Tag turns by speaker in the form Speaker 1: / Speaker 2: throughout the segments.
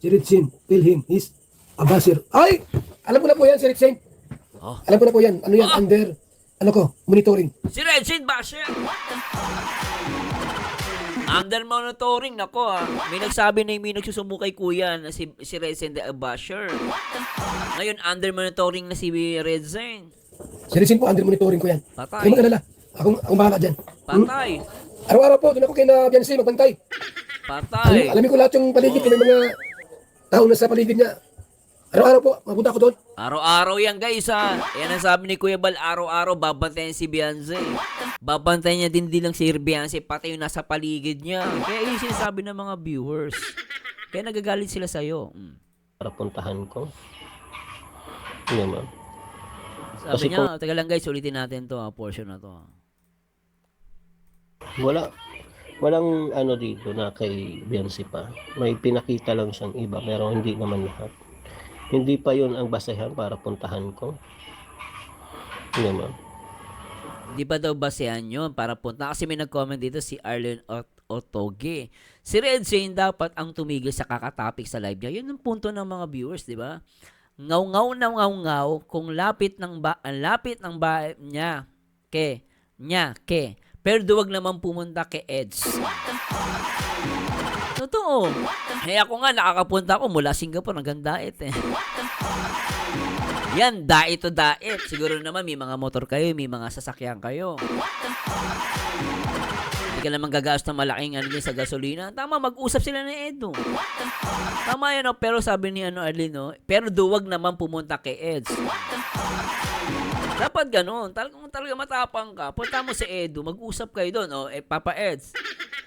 Speaker 1: Si Ritsin, tell him he's a buzzer. Ay! Alam ko na po yan, si Ritsin.
Speaker 2: Oh.
Speaker 1: Alam ko na po yan. Ano yan? Under, ano ko, monitoring.
Speaker 2: Si Regine Basher! Under monitoring, nako May nagsabi na may nagsusumo kay kuya na si Regine the Basher. Ngayon, under monitoring na si Regine.
Speaker 1: Si Ritsin po, under monitoring ko yan.
Speaker 2: Patay.
Speaker 1: Huwag mag-alala. Akong bahala dyan.
Speaker 2: Patay.
Speaker 1: Araw-araw po, doon ako kay na Biancy, magbantay.
Speaker 2: Patay.
Speaker 1: Alamin ko lahat yung paligid, may mga tao na sa paligid niya. Araw-araw po, mapunta ako doon.
Speaker 2: Araw-araw yan guys Yan ang sabi ni Kuya Bal, araw-araw babantayan si Beyonce. Babantayan niya din lang si Beyonce, pati yung nasa paligid niya. Kaya yun yung sinasabi ng mga viewers. Kaya nagagalit sila sa'yo.
Speaker 3: Para puntahan ko. Hindi ma'am.
Speaker 2: Sabi
Speaker 3: Kasi
Speaker 2: niya, taga lang guys, ulitin natin to portion na to.
Speaker 3: Walang ano dito na kay Beyonce pa. May pinakita lang siyang iba pero hindi naman lahat. Hindi pa yun ang basehan para puntahan ko. Hindi ma'am.
Speaker 2: Di ba daw basehan yun para punta? Kasi may nag-comment dito si Arlen Otoge. Si Red Zane dapat ang tumigil sa kakatapik sa live niya. Yun ang punto ng mga viewers, di ba? Ngaw-ngaw na ngaw-ngaw kung lapit ng bahay niya ke. Pero duwag naman pumunta kay Eds. Totoo. Kaya ako nga nakakapunta ako mula Singapore hanggang Daet Yan, Daet to Daet. Siguro naman may mga motor kayo, may mga sasakyan kayo. Hindi ka naman gagastos ng malaking sa gasolina. Tama, mag-usap sila ni Edo. Tama yan pero sabi ni Arlene pero duwag naman pumunta kay Eds. Dapat ganun. Talaga matapang ka. Punta mo si Edo, mag-usap kayo doon. Papa Eds,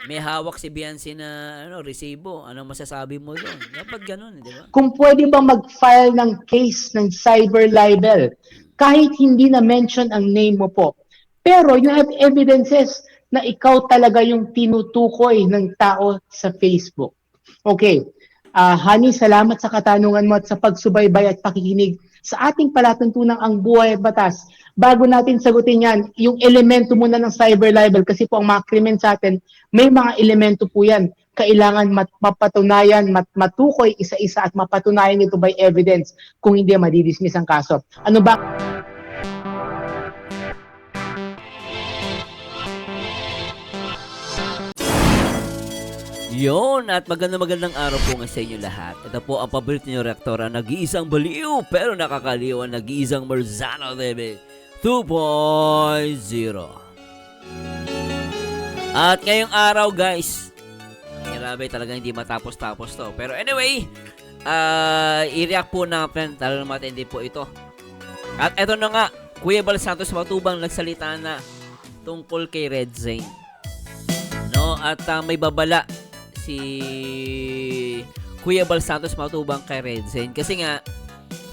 Speaker 2: may hawak si Beyonce na resibo. Ano masasabi mo doon? Dapat ganun, di ba?
Speaker 4: Kung pwede bang mag-file ng case ng cyber libel, kahit hindi na mention ang name mo po. Pero you have evidences na ikaw talaga yung tinutukoy ng tao sa Facebook. Okay. Honey, salamat sa katanungan mo at sa pagsubaybay at pakikinig sa ating palatuntunang Ang Buhay at Batas. Bago natin sagutin yan, yung elemento muna ng cyber libel, kasi po ang mga krimen sa atin, may mga elemento po yan. Kailangan mapatunayan, matukoy isa-isa at mapatunayan ito by evidence. Kung hindi, madidismiss ang kaso. Ano ba?
Speaker 2: Yon, at magandang araw po nga sa inyo lahat. Ito po ang paborito niyo rektora, nag-iisang baliw pero nakakaliw ang nag-iisang Marzano TV 2.0. At ngayong araw guys, grabe talaga hindi matapos-tapos to. Pero anyway, i-react po natin, talo naman hindi po ito. At eto na nga, Kuya Bal Santos Matubang nagsalita na tungkol kay Red Zane. No, at may babala si Kuya Bal Santos Matubang kay Red Zane. Kasi nga,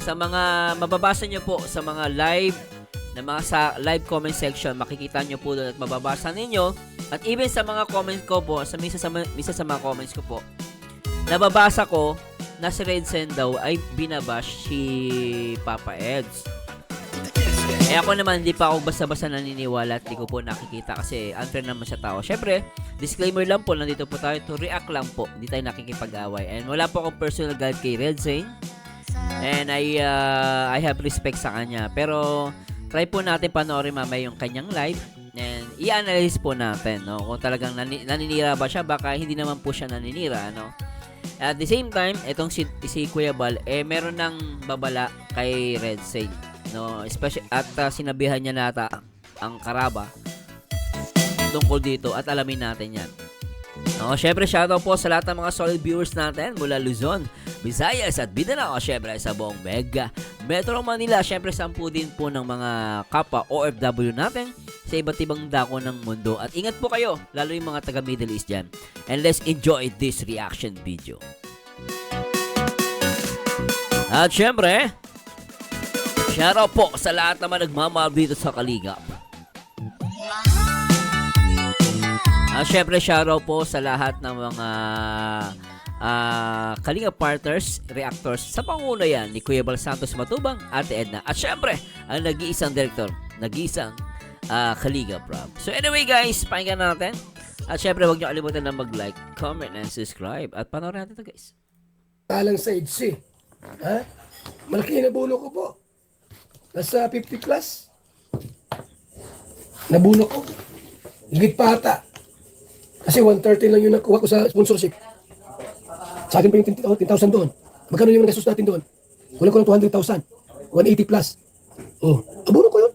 Speaker 2: sa mga mababasa nyo po sa mga live na mga sa live comment section, makikita nyo po doon at mababasa ninyo. At even sa mga comments ko po, sa misa sa mga comments ko po, nababasa ko na si Red Zane daw ay binabash si Papa Eds. Ako naman, hindi pa ako basta-basta naniniwala at hindi ko po nakikita kasi unfair naman sa tao. Syempre, disclaimer lang po, nandito po tayo to react lang po. Hindi tayo nakikipag-away. And wala po akong personal guide kay Red Zane. And I have respect sa kanya. Pero, try po natin panoorin mamaya yung kanyang live. And i-analyze po natin, no? Kung talagang naninira ba siya, baka hindi naman po siya naninira, no? At the same time, itong si Kuya Bal, meron ng babala kay Red Zane. No, especially at sinabihan niya nata ang Karaba tungkol dito at alamin natin yan. No, syempre shoutout po sa lahat ng mga solid viewers natin mula Luzon, Visayas at Mindanao, syempre sa buong Mega Metro Manila. Syempre sampu din po ng mga kapwa OFW natin sa iba't ibang dako ng mundo. At ingat po kayo, lalo yung mga taga Middle East dyan. And let's enjoy this reaction video. At syempre, shoutout po sa lahat naman nagmamahal dito sa Kalingap. Syempre, shoutout po sa lahat ng mga Kalingap partners, reactors sa panguno yan ni Kuya Bal Santos Matubang, Ate Edna. At syempre, ang nag-iisang director, nag-iisang Kalingap Rob. So anyway guys, pakinggan natin. At syempre, huwag niyo kalimutan na mag-like, comment, and subscribe. At panoorin natin ito guys.
Speaker 1: Talang sa EDC. Ha? Malaki yung nabulo ko po. Nasa 50 plus. Nabulo ko. Higit pa ata. Kasi 130 lang yung nakuha ko sa sponsorship. Sa akin pa yung 10,000 doon. Magkano yung gastos natin doon? Wala ko lang 200,000. 180 plus. Oh, nabulo ko yun.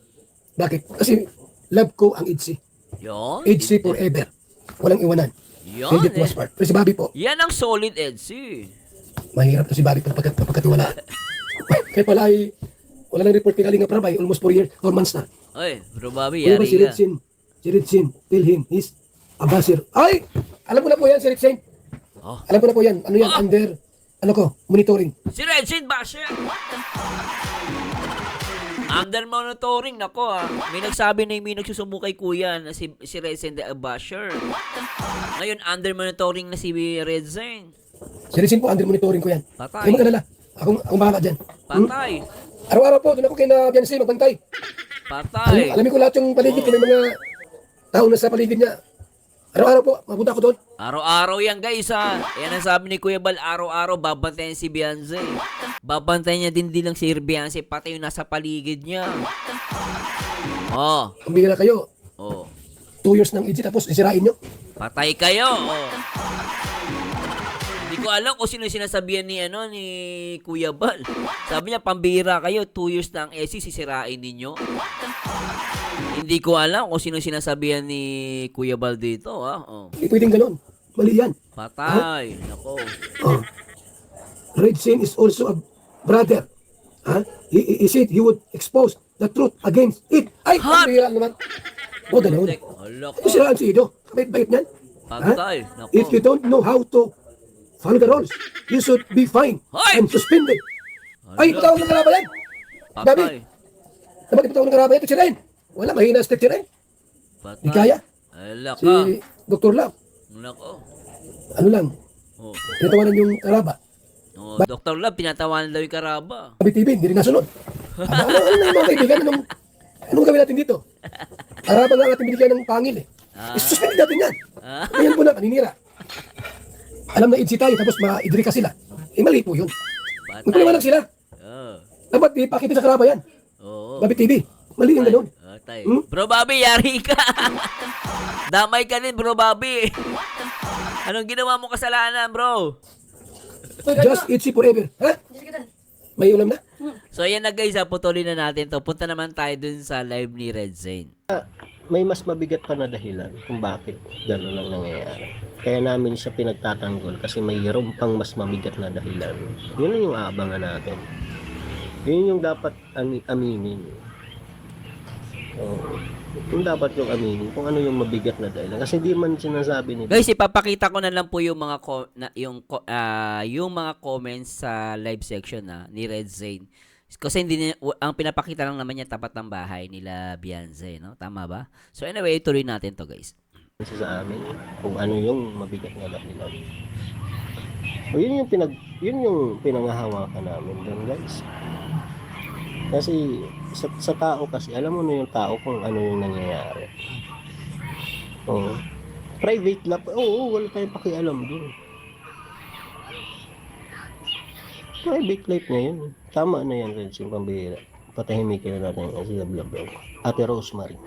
Speaker 1: Bakit? Kasi love ko ang EDC.
Speaker 2: Yun.
Speaker 1: EDC forever. Walang iwanan.
Speaker 2: Yun.
Speaker 1: Hindi po part. Pero si Bobby po,
Speaker 2: Yan ang solid EDC.
Speaker 1: mahirap na si Bobby pagkatiwalaan. Kaya pala ay wala nang report kay Kalinga Prabay, almost 4 months na.
Speaker 2: Ay, bro Bobby,
Speaker 1: Ano ba
Speaker 2: yari
Speaker 1: si
Speaker 2: ka.
Speaker 1: Ritsin, tell him, he's a basir. Ay! Alam ko na po yan, si Ritsin.
Speaker 2: Oh.
Speaker 1: Alam ko na po yan. Ano yan, under, monitoring.
Speaker 2: Si Regine Basher. Under monitoring, nako may nagsabi na may nagsusumo kay kuya na si Regine Basher. Ngayon, under monitoring na si Regine.
Speaker 1: Si Ritsin po, under monitoring ko yan.
Speaker 2: Patay.
Speaker 1: Ay, mag-alala. Akong bahala dyan.
Speaker 2: Patay.
Speaker 1: Araw-araw po, doon ako kay na Biancy, magbantay.
Speaker 2: Patay.
Speaker 1: Alamin ko lahat yung paligid, kung may mga tao na sa paligid niya. Araw-araw po, mapunta ako doon.
Speaker 2: Araw-araw yan guys Yan ang sabi ni Kuya Bal, araw-araw babantayan si Beyonce. Babantayan niya din lang si Beyonce, pati yung nasa paligid niya. Oh,
Speaker 1: Kung bigla kayo,
Speaker 2: oh.
Speaker 1: 2 years ng EG, tapos isirain nyo.
Speaker 2: Patay kayo. Oh. Hindi ko alam kung sino sinasabihan ni Kuya Bal. Sabi niya pambira kayo, 2 years na ang SC sisirain ninyo. Hindi ko alam kung sino sinasabihan ni Kuya Bal dito Oh.
Speaker 1: Hindi pwedeng ganun. Mali yan.
Speaker 2: Patay. Nako.
Speaker 1: Oh. Ritsin is also a brother. Ha? He said he would expose the truth against it. Ay,
Speaker 2: Ha?
Speaker 1: pambira naman. O, ganun.
Speaker 2: Hala
Speaker 1: Ito siraan si Ido. Bait-bait niyan.
Speaker 2: Patay. Nako.
Speaker 1: If you don't know how to follow the rules, you should be fined
Speaker 2: Hoy!
Speaker 1: and suspended. Ay, patawag ng kalaban yan.
Speaker 2: Patay.
Speaker 1: Dapat ipatawag ng kalaban yan. Ito si Ren. Wala, mahina step si Ren.
Speaker 2: Patay.
Speaker 1: Di kaya.
Speaker 2: Hala
Speaker 1: Si
Speaker 2: ka.
Speaker 1: Dr. Love,
Speaker 2: Nako.
Speaker 1: ano lang,
Speaker 2: Oh.
Speaker 1: tinatawanan yung karaba.
Speaker 2: Oh, Dr. Love, tinatawanan daw yung karaba.
Speaker 1: Sabi TV, hindi rin nasunod. Ano na yung mga kaibigan? Anong gawin natin dito? Karaba nga natin binigyan ng pangil eh. Isuspended natin yan. Ayan po na, paninira. Alam na idsi tayo, tapos ma-idri ka sila. Eh, mali po yun. Magpaliwanag sila.
Speaker 2: Oh.
Speaker 1: Dapat ipakita sa karaba yan.
Speaker 2: Oo.
Speaker 1: Babi TV. Mali yung ganun.
Speaker 2: Patay. Bro Bobby, yari ka. Damay ka din, Bro Bobby. Anong ginawa mo kasalanan, bro?
Speaker 1: Just itchy forever. Ha? May ulam na?
Speaker 2: So, ayan na guys, putulin na natin to. Punta naman tayo dun sa live ni Red Zane.
Speaker 3: May mas mabigat pa na dahilan kung bakit gano'n ang nangyayari. Kaya namin siya pinagtatanggol kasi mayroon pang mas mabigat na dahilan. Yun ang yung aabangan natin. Yun yung dapat aminin. Yung dapat yung aminin kung ano yung mabigat na dahilan. Kasi di man sinasabi nila.
Speaker 2: Guys, ipapakita ko na lang po yung mga yung mga comments sa live section ni Red Zane. Kasi ang pinapakita lang naman niya tapat ng bahay nila Beyonce, no? Tama ba? So anyway, tuloy natin to, guys.
Speaker 3: Sa amin kung ano yung mabigat na dahilan. O yun yung pinangahawakan namin doon, guys. Kasi sa tao kasi, alam mo na yung tao kung ano yung nangyayari. Oo. Private lab, wala tayong pakialam doon. Private life na yun. Tama na yan, Red Sin, pambihira. Patahimikin na natin yung sila vlog. Ate Rosemary.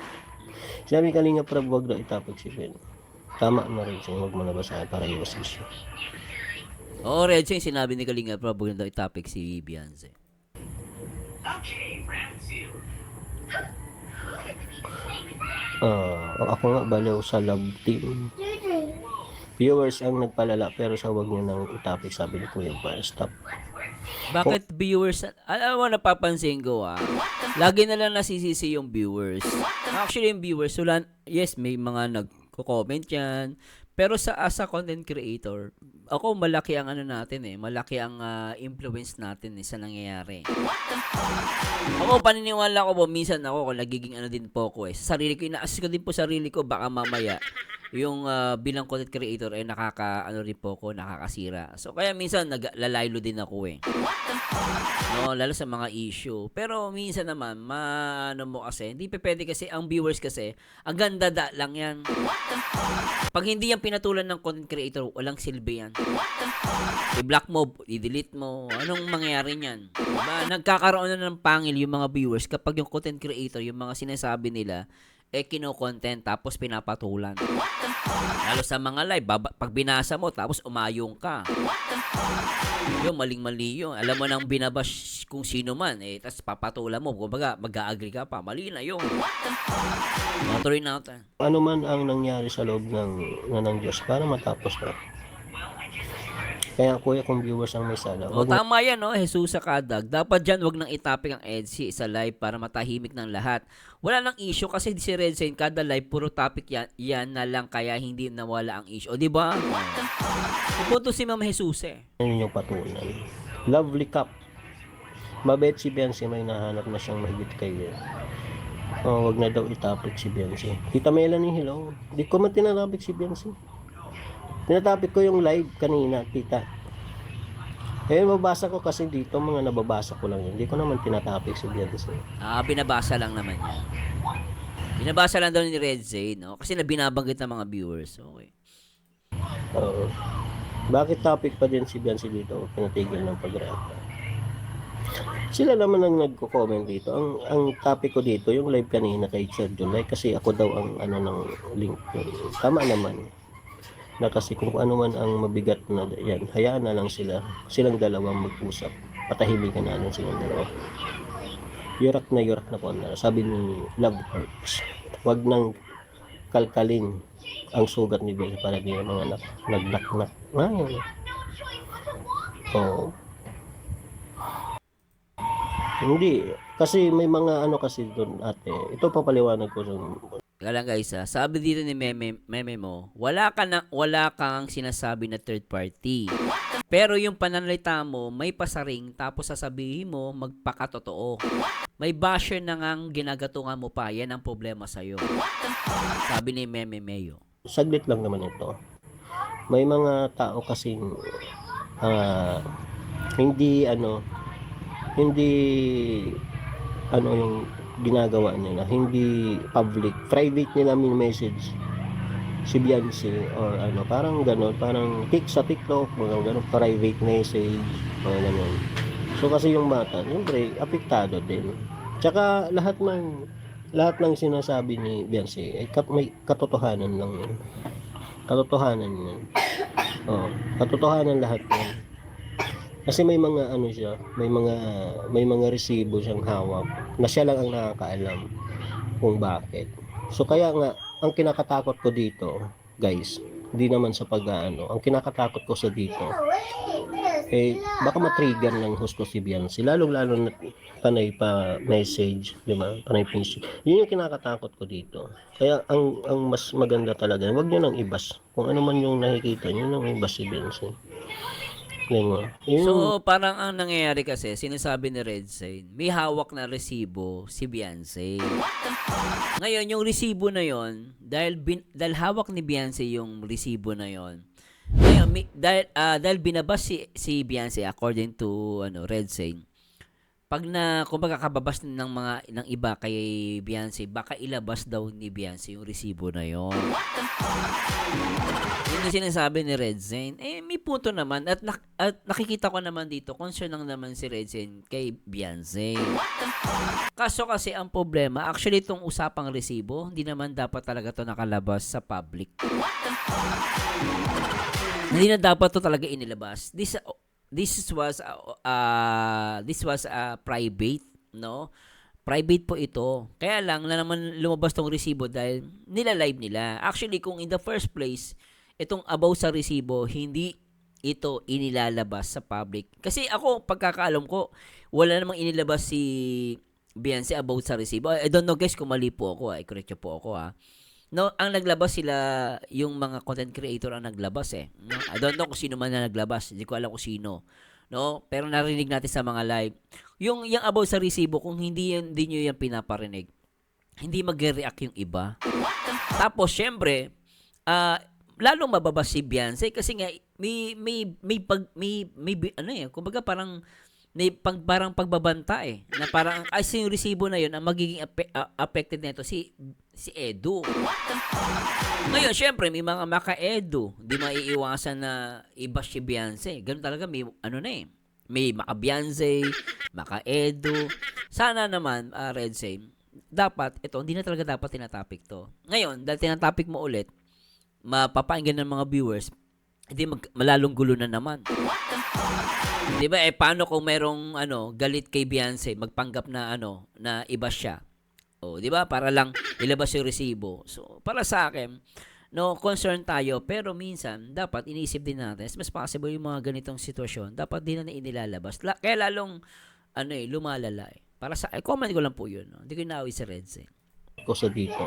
Speaker 3: Sinabi Kalinga Prab, wag na itapag si Ben. Tama na, Red Sin, huwag mo na basahin para iwas issue.
Speaker 2: Oo, Red Zane, sinabi ni Kalinga, probably daw i-topic si Beyonce.
Speaker 3: Ako nga baliw sa love team. Viewers ang nagpalala pero sa wag niyo nang itapik, sabi ni Kuya Bar. Stop.
Speaker 2: Bakit viewers? Alam mo, napapansin ko lagi na lang nasisisi yung viewers. Actually, yung viewers, yes, may mga nagko-comment yan. Pero as a content creator, ako malaki ang malaki ang influence natin sa nangyayari. Ako, paniniwala ko po, minsan ako, kung nagiging din po ako sa sarili ko, ina-assist ko din po sarili ko, baka mamaya, bilang content creator ay ano rin po ako, nakakasira. So kaya minsan naglalaylo din ako eh. No, lalo sa mga issue. Pero minsan naman, ano mo kasi, hindi pa pwede kasi ang viewers kasi, ang ganda lang yan. Pag hindi yan pinatulan ng content creator, walang silbi yan. I-block mo, i-delete mo, anong mangyayari niyan? Diba? Nagkakaroon na ng pangil yung mga viewers kapag yung content creator, yung mga sinasabi nila, kino-content tapos pinapatulan. Lalo sa mga live, pag binasa mo tapos umayong ka. Yung maling-mali yun. Alam mo nang binabash kung sino man, tapos papatulan mo, kumbaga mag-a-agree ka pa. Mali na yun. Matuloy natin.
Speaker 3: Ano man ang nangyari sa loob ng Diyos para matapos na. Kaya kuya, kung viewers ang may sala,
Speaker 2: O, tama yan, no? Jesus sa kadag. Dapat dyan, wag nang itapik ang EDC sa live para matahimik ng lahat. Wala nang issue kasi si Red Saint, kada live, puro topic yan na lang kaya hindi nawala ang issue. O, diba? Ipunto si Ma'am Jesus eh.
Speaker 3: yun yung patunan. Lovely Cup. Mabait si Biancy, may nahanap na siyang mahigit kay wag na daw itapik si Biancy. Tita Melanie, hello. Di ko man tinatapik si Biancy. Tinatapik ko yung live kanina, tita. Mabasa ko kasi dito, mga nababasa ko lang yun. Hindi ko naman tinatapik si Biancy.
Speaker 2: Binabasa lang naman yan. Binabasa lang daw ni Red Zayn, no? Kasi binabanggit ng mga viewers. Okay.
Speaker 3: Bakit topic pa din si Biancy dito? Pinatigil ng pag-react. Sila naman ang nagko-comment dito. Ang topic ko dito, yung live kanina kay Sir July, kasi ako daw ang ng link. Tama naman. Na kasi kung ano man ang mabigat na yan, hayaan na lang silang dalawang mag-usap. Patahimikan na lang silang dalawa. Yurak na po na. Sabi ni Love Hurts, wag nang kalkalin ang sugat ni Bella para di mga naglaknak. Hindi. Kasi may mga kasi doon ate. Ito papaliwanag ko.
Speaker 2: Kaya lang guys, sabi dito ni meme mo, wala kang sinasabi na third party. Pero yung pananalita mo, may pasaring tapos sasabihin mo, magpakatotoo. May basher na ngang ginagatungan mo pa, yan ang problema sa'yo. Sabi ni Meme Mayo.
Speaker 3: Saglit lang naman ito. May mga tao kasing hindi yung ginagawa nila, hindi public, private nila message si Biancy or parang gano'n, parang sa TikTok, mga gano'n, private message, mga gano'n. So kasi yung bata, siyempre, apektado din. Tsaka lahat ng sinasabi ni Biancy ay may katotohanan lang yun. Katotohanan yun. Katotohanan lahat yun. Kasi may mga siya, may mga resibo siyang hawak na siya lang ang nakakaalam kung bakit. So kaya nga, ang kinakatakot ko dito, guys, hindi naman sa ang kinakatakot ko sa dito, baka matrigger ng husto si Biancy, lalo na panay pa message, di ba? Panay message. Yun yung kinakatakot ko dito. Kaya ang mas maganda talaga, wag niyo nang ibas. Kung ano man yung nakikita niyo, nang ibas si Biancy.
Speaker 2: So, parang ang nangyayari kasi, sinasabi ni Red Zayn, may hawak na resibo si Beyonce. Ngayon, yung resibo na yon, dahil hawak ni Beyonce yung resibo na yon, ngayon, dahil binabas si Beyonce according to Red Zayn, kumbaga kababas ng iba kay Beyonce, baka ilabas daw ni Beyonce yung resibo na yon. Yun yung sinasabi ni Red Zayn. May punto naman. At nakikita ko naman dito, concern lang naman si Red Zayn kay Beyonce. Kaso kasi ang problema, actually itong usapang resibo, hindi naman dapat talaga to nakalabas sa public. Hindi na dapat to talaga inilabas. This was private, no? Private po ito. Kaya lang na naman lumabas tong resibo dahil nila-live nila. Actually, kung in the first place, itong about sa resibo, hindi ito inilalabas sa public. Kasi ako, pagkakaalam ko, wala namang inilabas si Beyonce about sa resibo. I don't know guys kung mali po ako. Correct po ako ha. No, ang naglabas sila, yung mga content creator ang naglabas eh. No? I don't know kung sino man na naglabas. Hindi ko alam kung sino. No? Pero narinig natin sa mga live. Yung about sa resibo, kung hindi nyo yan pinaparinig, hindi mag-react yung iba. Tapos, syempre, lalong mababas si Beyonce kasi nga kumbaga parang parang pagbabanta na parang yung resibo na yun ang magiging affected nito si Edu. Ngayon, syempre may mga maka-Edu, di maiiwasan na iba si Beyonce. Ganun talaga may may maka-Beyonce, maka-Edu. Sana naman, Red Zane, dapat hindi na talaga dapat tinatopic to. Ngayon, dahil tinatopic mo ulit, mapapakinggan ng mga viewers, hindi malalong gulo na naman. Di ba, paano kung merong galit kay Beyonce, magpanggap na na iba siya. O, di ba? Para lang ilabas yung resibo. So, para sa akin, concern tayo, pero minsan dapat iniisip din natin, mas possible yung mga ganitong sitwasyon, dapat din na inilalabas. Kaya lalong lumalala. Para sa comment ko lang po 'yun, no. Hindi ko inaaway sa Red Zane.
Speaker 3: Ko sa dito.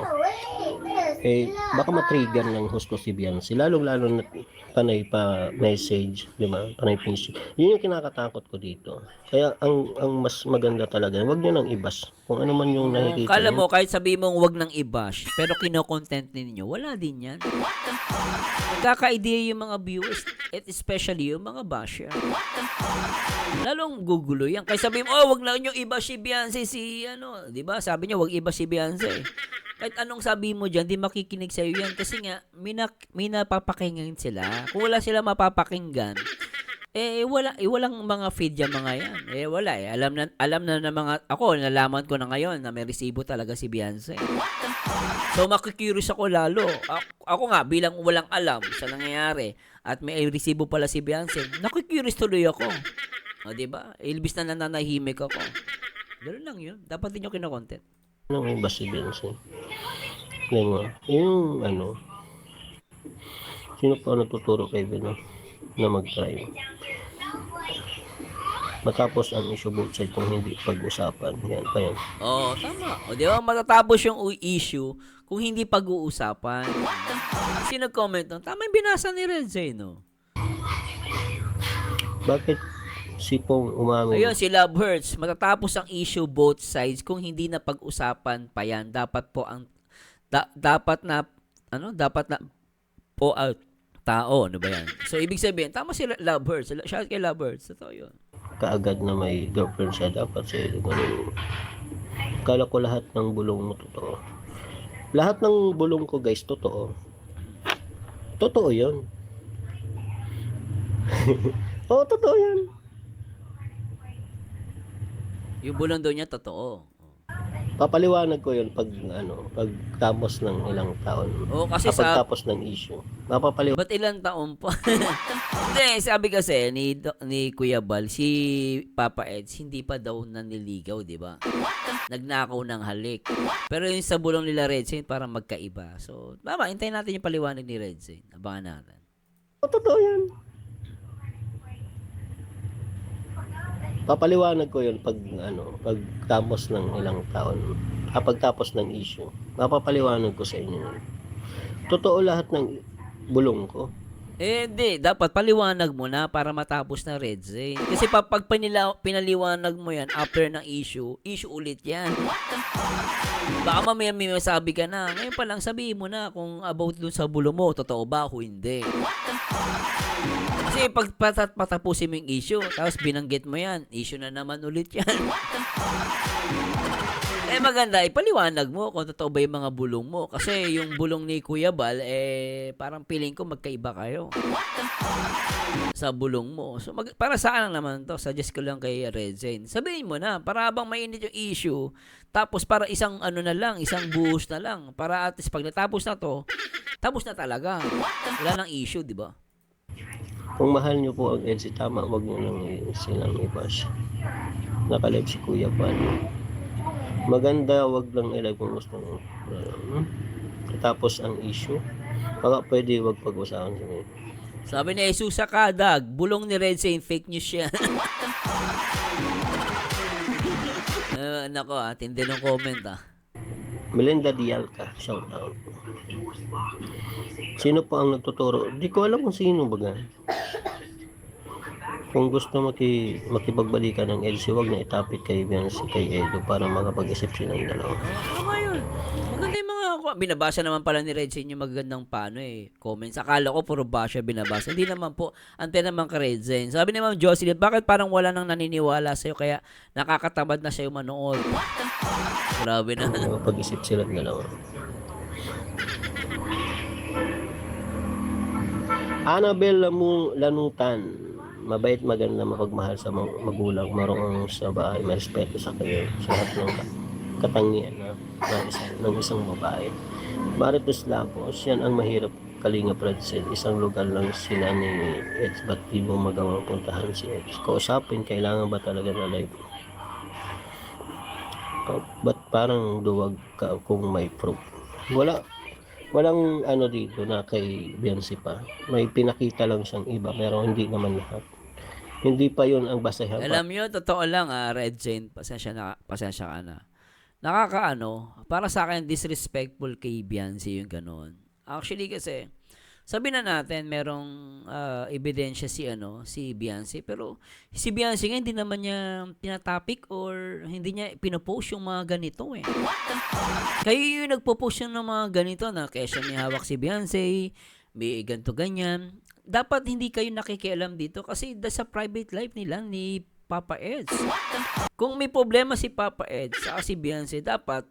Speaker 3: Baka matrigger ng husto si Beyonce. Lalong-lalo na panay pa message, di ba? Panay message. Yun yung kinakatakot ko dito. Kaya ang mas maganda talaga, wag niyo nang ibas. Kung ano man yung nakikita.
Speaker 2: Kala mo, kahit sabi mong wag nang i-bash, pero kino-content ninyo, wala din yan. Nagkaka-idea yung mga viewers, at especially yung mga basher. Lalong gugulo yan. Kaya sabi mo, wag na nyo i-bash si Beyonce, di ba? Sabi niya, wag i-bash si Beyonce. Kahit anong sabi mo dyan, di makikinig sa'yo yan. Kasi nga, may napapakinggan sila. Kung wala sila mapapakinggan, walang mga feed yan mga yan. Wala eh. Alam na mga, ako, nalaman ko na ngayon na may resibo talaga si Beyonce. So, makikurious ako lalo. Ako nga, bilang walang alam sa nangyayari, at may resibo pala si Beyonce, nakikurious tuloy ako. O, diba? Ilbis na nananahimik ako. Ganoon lang yun. Dapat din yung kinokontent.
Speaker 3: Ano yung basi Beyonce? Yung sino pa natuturo kay Beno na mag-try? Matapos ang issue both side kung hindi pag-usapan. Yan pa yan.
Speaker 2: Oo, tama. O, di ba matatapos yung issue kung hindi pag-uusapan? Sino comment nun? Tama yung binasa ni Red Zane, no?
Speaker 3: Bakit si Pong umamin?
Speaker 2: Ayun, si Love Hurts. Matatapos ang issue both sides kung hindi na pag-usapan pa yan. Dapat po ang dapat na po tao, ano ba yan? So, ibig sabihin, tama si Love Hurts. Shout kay Love Hurts. Totoo yun.
Speaker 3: Kaagad na may girlfriend siya, dapat siya ganun. Kala ko lahat ng bulong mo totoo. Lahat ng bulong ko, guys, totoo. Totoo yun. Oo, totoo yun.
Speaker 2: Yung bulong daw niya, totoo.
Speaker 3: Papaliwanag ko yun pag tapos ng ilang taon.
Speaker 2: Oo, kasi
Speaker 3: kapag tapos ng issue. Mapapaliwanag.
Speaker 2: Ba't ilang taon pa? Hindi, sabi kasi ni Kuya Bal, si Papa Eds, hindi pa daw naniligaw, di ba? Nagnakaw ng halik. Pero yung sa bulong nila Red Zane, parang magkaiba. So, tama, hintayin natin yung paliwanag ni Red Zane. Abangan natin.
Speaker 3: Totoo yan. Papaliwanag ko yun pag tapos ng ilang taon. Kapag tapos ng issue. Mapapaliwanag ko sa inyo yun. Totoo lahat ng bulong ko.
Speaker 2: Hindi. Dapat paliwanag mo na para matapos na Red Zane. Kasi pag pinaliwanag mo yan after ng issue ulit yan. Baka mamaya may masabi ka na. Ngayon pa lang sabihin mo na kung about dun sa bulong mo, totoo ba o hindi. Kasi pag patapusin mo yung issue, tapos binanggit mo yan, issue na naman ulit yan. Maganda, ipaliwanag mo kung totoo ba yung mga bulong mo. Kasi yung bulong ni Kuya Bal, parang feeling ko magkaiba kayo sa bulong mo. So, para saan naman to? Suggest ko lang kay Red Zane. Sabihin mo na, para habang mainit yung issue, tapos para isang isang buhos na lang. Para at least pag natapos na to, tapos na talaga. Wala nang issue, di ba?
Speaker 3: Kung mahal nyo po ang EDSI, tama, wag nyo lang silang i-bash. Nakalive si Kuya Bal. Maganda, wag lang ilagay kung gusto nyo. Tapos ang issue, baka pwede wag pag-usapan sa nyo.
Speaker 2: Sabi ni Jesus sa kadag, bulong ni Red Zane, fake news yan. Nako, tindi ng comment
Speaker 3: Melinda Dialca, shout out. Sino po ang nagtuturo? Di ko alam kung sino baga. Kung gusto makipagbalikan ng LC, wag na itapit kay Beyonce kay Edo para makapag-isip silang dalawa.
Speaker 2: Tama yun. Maganda yung mga ko, binabasa naman pala ni Red Zane yung magagandang comments. Akala ko puro basya binabasa. Hindi naman po. Ante naman ka Red Zane. Sabi ni Ma'am Jocelyn, bakit parang wala nang naniniwala sa'yo kaya nakakatamad na sa'yo manood? Grabe na.
Speaker 3: Pag-isip sila dalawa. Annabel Lanutan, mabait, maganda, mapagmahal sa magulang, marunong sa bahay, may respeto sa kayo, sa lahat ng katangian ng isang babae. Marites Lapos, yan ang mahirap Kalinga Predsel. Isang lugar lang sila ni Eds, ba't di mo magawang puntahan si Eds? Kausapin, kailangan ba talaga na live? Ba't parang duwag ka kung may proof? Walang ano dito na kay Beyonce pa. May pinakita lang siyang iba, pero hindi naman lahat. Hindi pa yun ang basehan.
Speaker 2: Alam nyo, totoo lang Red Zane, pasensya ka na. Para sa akin, disrespectful kay Beyonce yung ganun. Actually kasi, sabi na natin, merong ebidensya si Beyonce, pero si Beyonce nga, hindi naman niya tinatopic or hindi niya pinopost yung mga ganito eh. Kayo yung nagpo-post ng mga ganito na kesyo may hawak si Beyonce, may ganito ganyan. Dapat hindi kayo nakikialam dito kasi sa private life nila ni Papa Eds. Kung may problema si Papa Eds sa si Beyonce, dapat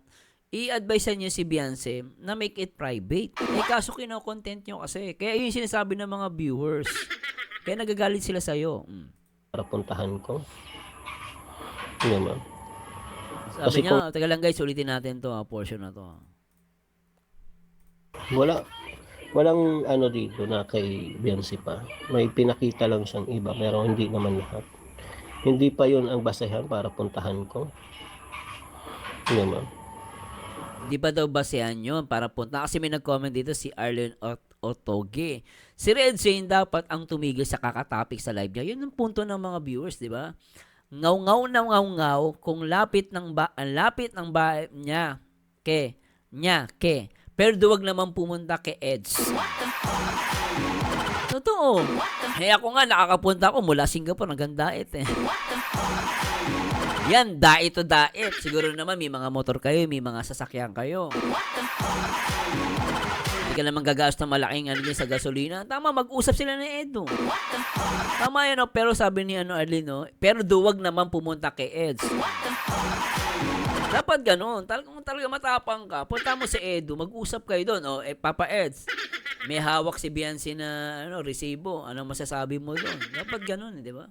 Speaker 2: i-advise niyo si Beyonce na make it private. Kaso kino-content nyo kasi. Kaya yun yung sinasabi ng mga viewers. Kaya nagagalit sila sa'yo.
Speaker 3: Para puntahan ko. Hindi naman.
Speaker 2: Sabi niya, taga lang guys, ulitin natin to portion na to.
Speaker 3: Walang ano dito na kay Beyonce pa. May pinakita lang siyang iba, pero hindi naman lahat. Hindi pa yun ang basehan para puntahan ko. Hindi naman.
Speaker 2: Di ba daw basehan yun para punta? Kasi may nag-comment dito si Arlen Otoge. Si Red Zane dapat ang tumigil sa kakatapik sa live niya. Yun ang punto ng mga viewers, di ba? Ngaw-ngaw na ngaw-ngaw kung lapit ng bahay niya. Pero duwag naman pumunta kay Eds. Totoo. Ako nga, nakakapunta ako mula Singapore hanggang Daet eh. Yan, Daet to Daet. Siguro naman may mga motor kayo, may mga sasakyan kayo. Hindi ka naman gagastos ng malaking sa gasolina. Tama, mag-usap sila ni Edo. Tama yan, pero sabi ni Arlene, pero duwag naman pumunta kay Eds. Dapat ganun. Talaga matapang ka. Punta mo si Edo, mag-usap kayo doon. Papa Eds, may hawak si Beyonce na resibo. Anong masasabi mo doon? Dapat ganun, di ba?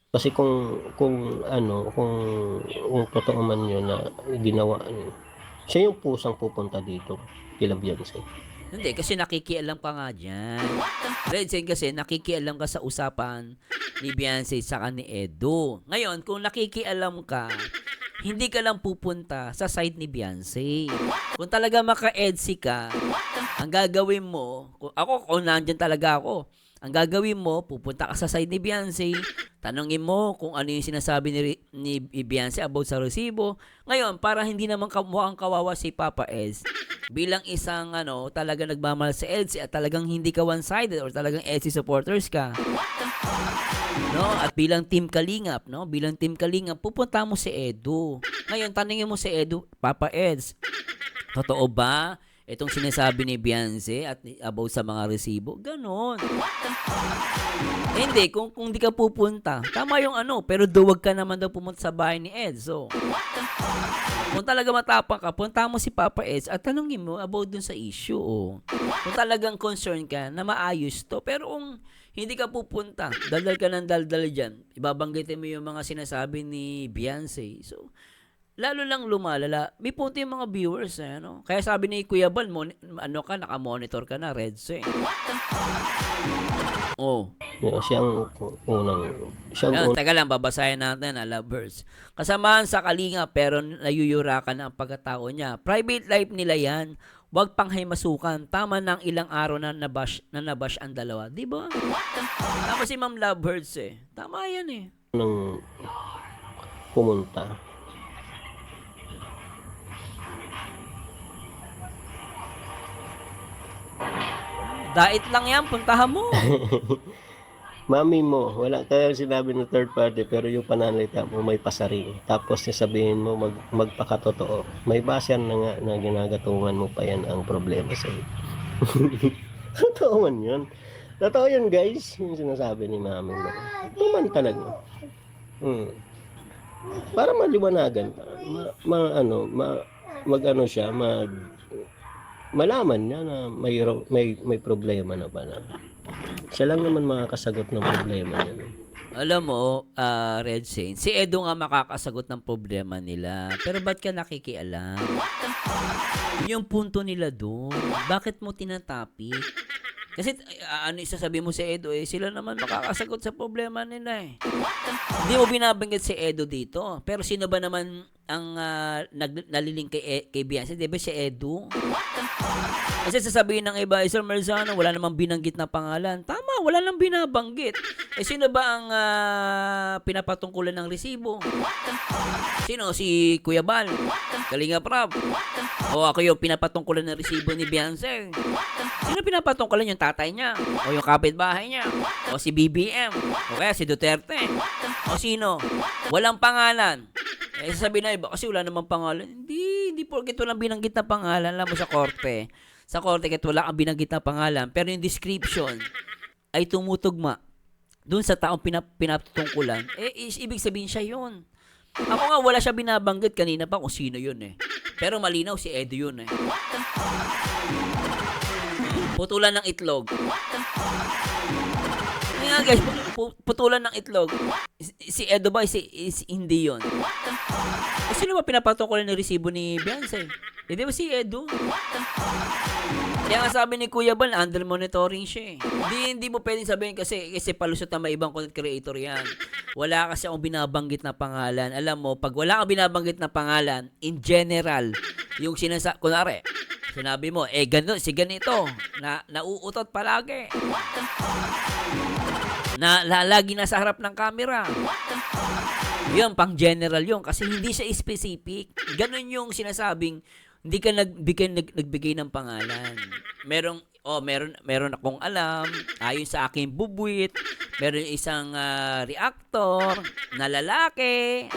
Speaker 3: Kasi kung totoo man yun na ginawa niya, siya yung pusang pupunta dito kila Beyonce.
Speaker 2: Hindi, kasi nakikialam ka nga dyan. Red Zane kasi nakikialam ka sa usapan ni Beyonce saka ni Edo. Ngayon, kung nakikialam ka, hindi ka lang pupunta sa side ni Beyonce. Kung talaga maka-EDC ka, ang gagawin mo, kung nandyan talaga ako, ang gagawin mo, pupunta ka sa side ni Beyonce, tanongin mo kung ano yung sinasabi ni Beyonce about sa resibo. Ngayon, para hindi naman mukhang kawawa si Papa Eds, bilang isang talaga nagmamahal sa EDC at talagang hindi ka one-sided or talagang EDC supporters ka. At bilang Team Kalingap, pupunta mo si Edu. Ngayon, tanongin mo si Edu, Papa Eds, totoo ba itong sinasabi ni Beyonce at about sa mga resibo? Ganon. Hindi, kung di ka pupunta, tama yung pero duwag ka naman daw pumunta sa bahay ni Ed. So, kung talaga matapang ka, punta mo si Papa Eds at tanongin mo about dun sa issue. Kung talagang concern ka na maayos to. Pero kung hindi ka pupunta, daldal ka ng daldal dyan, ibabanggitin mo yung mga sinasabi ni Beyonce. So, lalo lang lumalala. May punto yung mga viewers, Kaya sabi ni Kuya Bal, naka-monitor ka na, Red Zane.
Speaker 3: Siyang unang.
Speaker 2: Teka lang, babasahin natin, lovers. Kasamahan sa Kalinga, pero nayuyurakan ang pagkatao niya. Private life nila yan. Huwag panghaymasukan. Tama ng ilang araw na nabash ang dalawa. Di ba? Tama si Ma'am Lovebirds eh. Tama yan eh.
Speaker 3: Nang pumunta.
Speaker 2: Dait lang yan, puntahan mo.
Speaker 3: Mami mo, wala kaya sinabi ng third party pero yung pananalita mo may pasaring. Tapos sasabihin mo magpakatotoo. May baser na nga na ginagatungan mo pa yan ang problema sa iyo. Totoo man yun. Totoo yun guys, yung sinasabi ni mami mo. Totoo man talaga. Para maliwanagan, malaman niya na may problema na pala. Siya lang naman makakasagot ng problema niya.
Speaker 2: Alam mo, Red Saint, si Edo nga makakasagot ng problema nila. Pero ba't ka nakikialam? Yung punto nila doon, bakit mo tinatapik? Kasi ano isasabi mo si Edo sila naman makakasagot sa problema nila Hindi mo binabanggit si Edo dito. Pero sino ba naman ang naliling kay Beyonce? Di ba si Edo? Kasi sasabihin ng iba, Sir Merzano, wala namang binanggit na pangalan. Tama, wala nang binabanggit. Sino ba ang pinapatungkulan ng resibo? Sino? Si Kuya Bal? Kalinga Prab? O ako yung pinapatungkulan ng resibo ni Beyonce? Sino pinapatungkulan yung tatay niya? O yung kapitbahay niya? O si BBM? O kaya si Duterte? O sino? Walang pangalan. Sasabihin na iba, kasi wala namang pangalan. Hindi porket walang binanggit na pangalan. Alam mo sa korte. Sa korte, kahit wala kang binanggit na pangalan, pero yung description ay tumutugma doon sa taong pinatutungkulan, ibig sabihin siya yun. Ako nga, wala siya binabanggit kanina pa kung sino yun Pero malinaw si Edo yun Putulan ng itlog. Nga guys, putulan ng itlog. Si Edo ba? Hindi yun. Sino ba pinapatungkulan ng resibo ni Beyonce? Di ba si Edo? Kaya nga sabi ni Kuya Bal, under monitoring siya Hindi mo pwedeng sabihin kasi palusot na may ibang content creator yan. Wala kasi akong binabanggit na pangalan. Alam mo, pag wala akong binabanggit na pangalan, in general, yung kunwari, sinabi mo, si ganito, nauutot palagi. Lagi nasa harap ng camera. Yun, pang general yun. Kasi hindi siya specific. Ganun yung sinasabing, hindi ka nagbigay ng pangalan. Meron akong alam, ayon sa aking bubwit, meron isang reactor na lalaki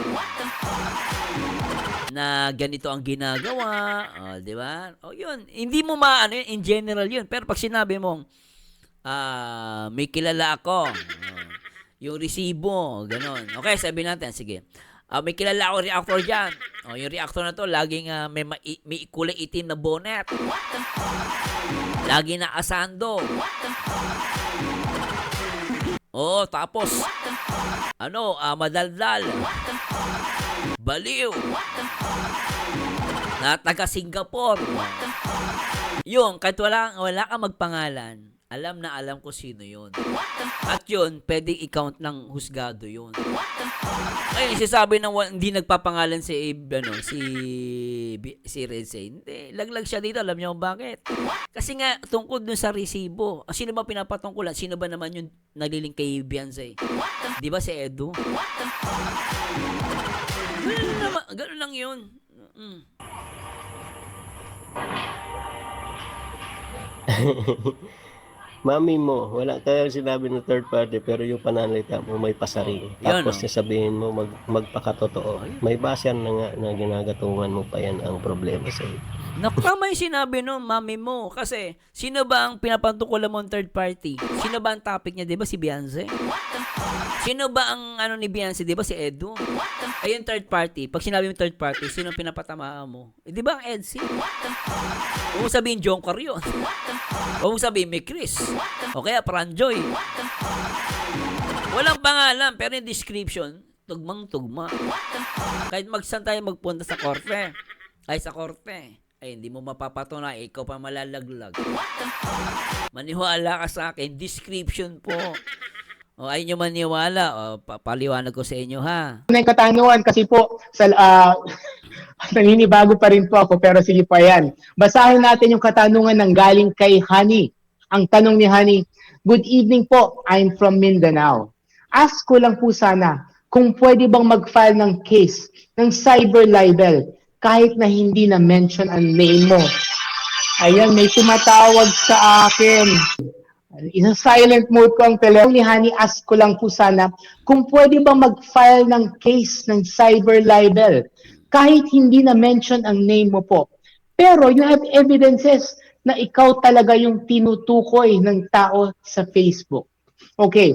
Speaker 2: na ganito ang ginagawa, di ba? Yun, hindi mo maano yun, in general yun. Pero pag sinabi mong may kilala ako, yung resibo, ganon. Okay, sabi natin, sige. May kilala ako reactor dyan. Yung reactor na to, laging may kulay itim na bonnet. Lagi na asando. Tapos, madaldal. Baliw. Na taga Singapore. Yung, kahit wala kang magpangalan, alam ko sino yun. At yun, pwedeng i-count ng husgado yun. Ayun, isasabi ng hindi nagpapangalan si Red Saint. Hindi, laglag siya dito. Alam niyo kung bakit? Kasi nga, tungkol dun sa resibo. Sino ba pinapatungkulan? Sino ba naman yung naliling kay Beyonce? Di ba si Edo? Ganun lang yun.
Speaker 3: Mami mo, wala kaya sinabi ng third party pero yung pananalita mo may pasaring. Tapos sasabihin mo magpakatotoo. May baser na nga na ginagatungan mo pa yan ang problema sa iyo.
Speaker 2: Naku, tama yung sinabi no, mami mo. Kasi, sino ba ang pinapatungkulan mo ng third party? Sino ba ang topic niya? Di ba si Beyonce? Sino ba ang ni Beyonce? Di ba si Edo? Ayun, third party. Pag sinabi mo third party, sino ang pinapatamaan mo? Di ba ang EDC? Huwag mo sabihin Jongkar yun. Huwag mo sabihin may Chris. O kaya Pranjoy. Walang pangalan, pero yung description, tugmang-tugma. Kahit magsan tayo magpunta sa korte. Ay, hindi mo mapapatunay, ikaw pa malalaglag. Maniwala ka sa akin, description po. Ayaw nyo maniwala, paliwanag ko sa inyo ha.
Speaker 4: Yung katanungan kasi po, naninibago pa rin po ako, pero sige pa yan. Basahin natin yung katanungan ng galing kay Honey. Ang tanong ni Honey, good evening po, I'm from Mindanao. Ask ko lang po sana, kung pwede bang mag-file ng case ng cyber libel kahit na hindi na mention ang name mo. Ayan, may tumatawag sa akin. Isa-silent mode ko ang telephone ni Honey. Ask ko lang po sana kung pwede ba mag-file ng case ng cyber libel kahit hindi na mention ang name mo po. Pero you have evidences na ikaw talaga yung tinutukoy ng tao sa Facebook. Okay.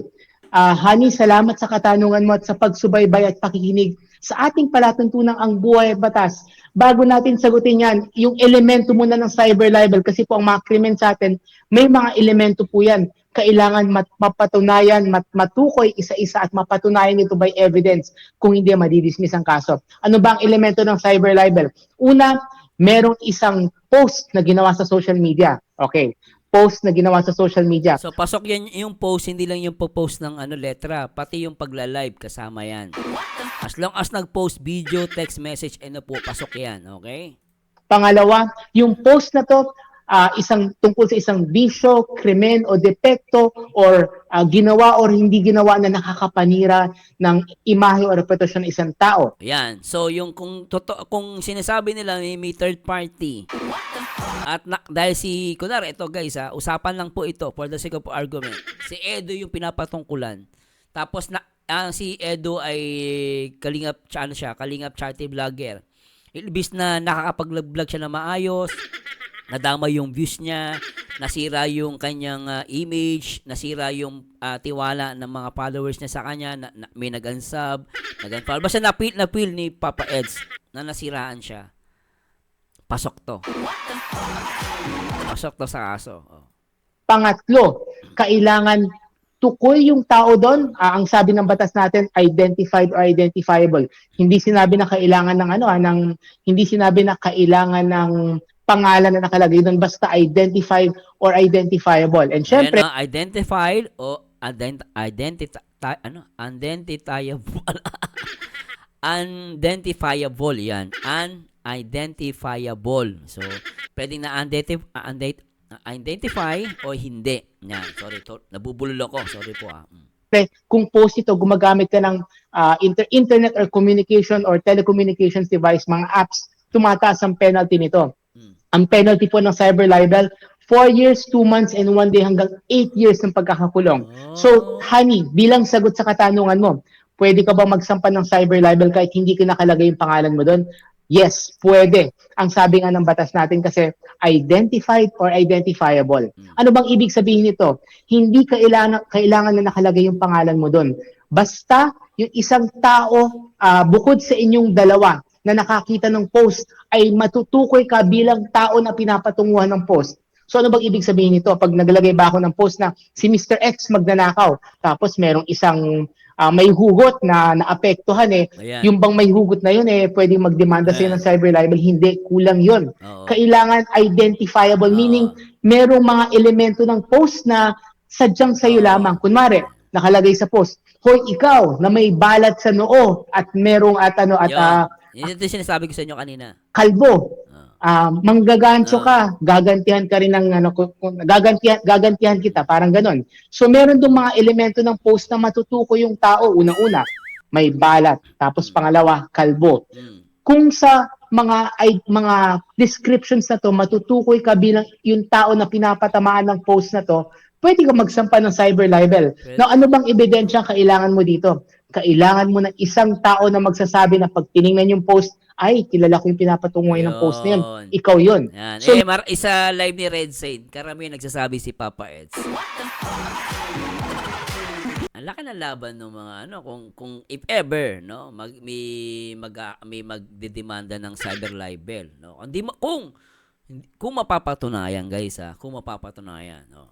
Speaker 4: Honey, salamat sa katanungan mo at sa pagsubaybay at pakikinig sa ating palatuntunang Ang Buhay at Batas. Bago natin sagutin yan, yung elemento muna ng cyber libel, kasi po ang mga krimen sa atin, may mga elemento po yan. Kailangan mapatunayan, matukoy isa-isa at mapatunayan ito by evidence, kung hindi madidismiss ang kaso. Ano ba ang elemento ng cyber libel? Una, merong isang post na ginawa sa social media. Okay. Post na ginawa sa social media.
Speaker 2: So pasok yan yung post, hindi lang yung post ng letra, pati yung pagla-live kasama yan. As long as nag-post video, text message, po, pasok yan, okay?
Speaker 4: Pangalawa, yung post na to, isang tungkol sa isang bisyo, krimen o depekto or ginawa or hindi ginawa na nakakapanira ng imahe o reputasyon ng isang tao.
Speaker 2: Ayan. So yung kung sinasabi nila may third party at dahil kunwari ito guys usapan lang po ito for the sake of argument. Si Edo yung pinapatungkulan. Tapos si Edo ay Kalingap charity vlogger. Ibis na nakakapag-vlog siya na maayos, nadama yung views niya, nasira yung kanyang image, nasira yung tiwala ng mga followers niya sa kanya, may nag-unsub, nag-unfollow. Basta napil ni Papa Eds na nasiraan siya. Pasok to. Pasok to sa kaso. Oh.
Speaker 4: Pangatlo, kailangan tukoy yung tao doon. Ang sabi ng batas natin, identified or identifiable. Hindi sinabi na kailangan ng hindi sinabi na kailangan ng pangalan na nakalagay doon, basta identified or identifiable. And syempre,
Speaker 2: identified o unidentifiable yan. Unidentifiable. So, pwedeng identify o hindi. Yan, sorry, nabubulol ako. Sorry po.
Speaker 4: Kung post ito, gumagamit ka ng internet or communication or telecommunications device, mga apps, tumataas ang penalty nito. Ang penalty po ng cyber libel, 4 years, 2 months, and 1 day hanggang 8 years ng pagkakakulong. So, Honey, bilang sagot sa katanungan mo, pwede ka ba magsampa ng cyber libel kahit hindi ka nakalagay yung pangalan mo doon? Yes, pwede. Ang sabi nga ng batas natin kasi identified or identifiable. Ano bang ibig sabihin nito? Hindi kailangan na nakalagay yung pangalan mo doon. Basta yung isang tao, bukod sa inyong dalawa na nakakita ng post, ay matutukoy ka bilang tao na pinapatunguhan ng post. So ano bang ibig sabihin nito? Pag naglagay ba ako ng post na si Mr. X magnanakaw, tapos merong isang may hugot na naapektuhan
Speaker 2: Ayan.
Speaker 4: yung bang may hugot na yun pwedeng magdemanda sa'yo ng cyber libel, hindi, kulang yun. Kailangan identifiable, meaning merong mga elemento ng post na sadyang sa'yo lamang. Kunwari, nakalagay sa post, hoy ikaw na may balat sa noo at merong
Speaker 2: ito sinasabi ko sa inyo kanina.
Speaker 4: kalbo, manggagancho ka, gagantihan ka rin ng gagantihan kita, parang ganon. So meron dong mga elemento ng post na matutukoy yung tao. Unang-una, may balat, tapos pangalawa, kalbo. Kung sa mga descriptions na to matutukoy ka bilang yung tao na pinapatamaan ng post na to, pwede ka magsampa ng cyber libel. Now, ano bang ebidensya kailangan mo dito? Kailangan mo ng isang tao na magsasabi na pag tiningnan yung post, ay, kilala ko yung pinapatunguhay ng post na yun. Ikaw yun.
Speaker 2: Yan.
Speaker 4: So,
Speaker 2: isa live ni Red Saint, karamihan nagsasabi si Papa Eds. Ang laki ng laban ng mga kung if ever may magdedemanda ng cyber libel, no. Kung mapapatunayan guys, kung mapapatunayan, no.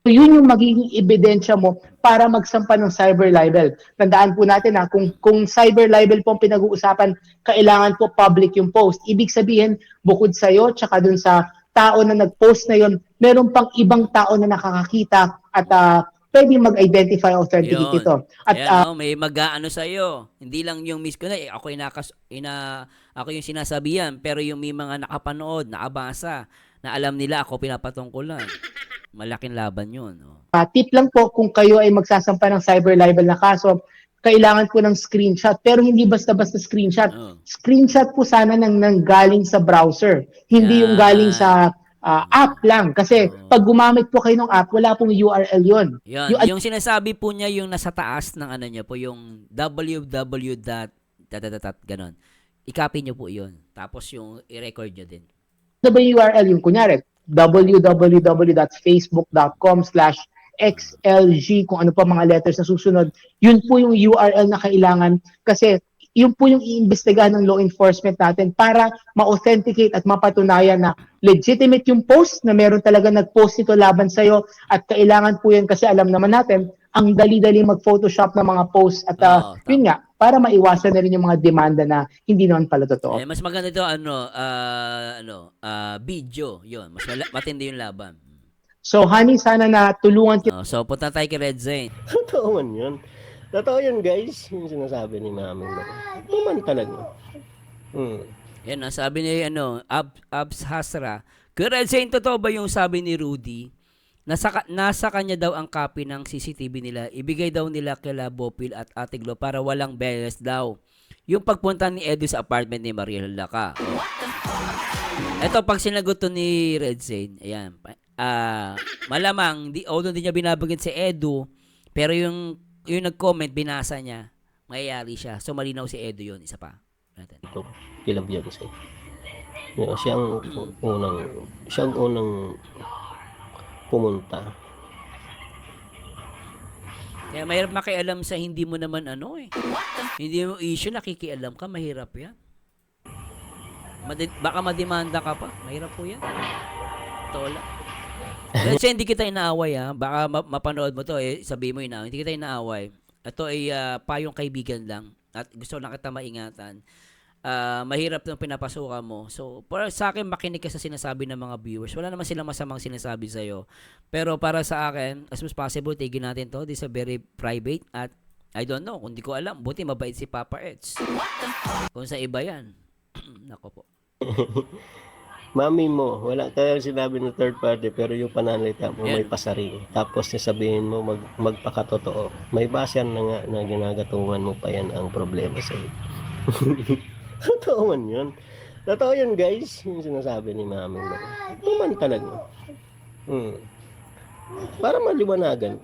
Speaker 4: yun yung magiging ebidensya mo para magsampa ng cyber libel. Tandaan po natin kung cyber libel po ang pinag-uusapan, kailangan po public yung post. Ibig sabihin, bukod sa'yo, tsaka dun sa tao na nag-post na yun, meron pang ibang tao na nakakakita at pwede mag-identify o authenticate ito. At
Speaker 2: may mag-aano sa'yo. Hindi lang yung miss ko na, ako yung sinasabihan, pero yung may mga nakapanood, nakabasa, na alam nila ako pinapatungkulan. Malaking laban yun.
Speaker 4: Tip lang po, kung kayo ay magsasampa ng cyber libel na kaso, kailangan po ng screenshot. Pero hindi basta-basta screenshot. Screenshot po sana ng galing sa browser. Hindi yung galing sa app lang. Kasi pag gumamit po kayo ng app, wala pong URL yun.
Speaker 2: Yan, yung sinasabi po niya yung nasa taas ng ano niya po, yung www. Ganon. I-copy niyo po yun. Tapos yung i-record niyo din.
Speaker 4: Ano ba yung URL? Yung kunyari, www.facebook.com/XLG, kung ano pa mga letters na susunod, yun po yung URL na kailangan kasi yun po yung iimbestigahan ng law enforcement natin para ma-authenticate at mapatunayan na legitimate yung post, na meron talaga nag-post ito laban sa'yo, at kailangan po yan kasi alam naman natin, ang dali-dali mag-photoshop ng mga posts at yun nga, para maiwasan na rin yung mga demanda na hindi naman pala totoo.
Speaker 2: Mas maganda ito, video. Yun, mas matindi yung laban.
Speaker 4: So, honey, sana na tulungan kita.
Speaker 2: So, punta tayo kay Red Zane.
Speaker 3: Totoo man yun. Totoo yun, guys. Yung sinasabi ni mami mo. Ito man talaga.
Speaker 2: Yan, sabi ni Abs Hasra. Kay Red Zane, totoo ba yung sabi ni Rudy? Nasa kanya daw ang copy ng CCTV nila. Ibigay daw nila kila Bopil at Ate Glo para walang bias daw. Yung pagpunta ni Edu sa apartment ni Mariel Laca. Ito, pag sinagot to ni Red Zane, ayan, malamang, although hindi niya binabanggit si Edu, pero yung nag-comment, binasa niya, mayayari siya. So, malinaw si Edu yun. Isa pa.
Speaker 3: Ito, kila Beyonce. Siya ang unang pumunta.
Speaker 2: Kaya mahirap makialam sa hindi mo naman Hindi mo issue, nakikialam ka, mahirap yan. Baka mademanda ka pa. Mahirap po yan. Tola. Kasi hindi kita inaaway Baka mapanood mo to sabihin mo hindi kita inaaway. Ito ay payong kaibigan lang at gusto lang kita maingatan. Mahirap nung pinapasukan mo. So, para sa akin, makinig ka sa sinasabi ng mga viewers. Wala naman silang masamang sinasabi sa'yo. Pero para sa akin, as much as possible, tigil natin to. This is a very private at I don't know. Kung di ko alam, buti mabait si Papa Eds. Kung sa iba yan. Nako po.
Speaker 3: Mami mo, wala kaya sinabi ng third party, pero yung pananalita mo may pasaring. Tapos sasabihin mo magpakatotoo. May basehan na nga na ginagatungan mo pa yan ang problema sa'yo. Totoo man yun. Totoo yun, guys. Yung sinasabi ni mami mo. Ito man talaga. Para maliwanagan.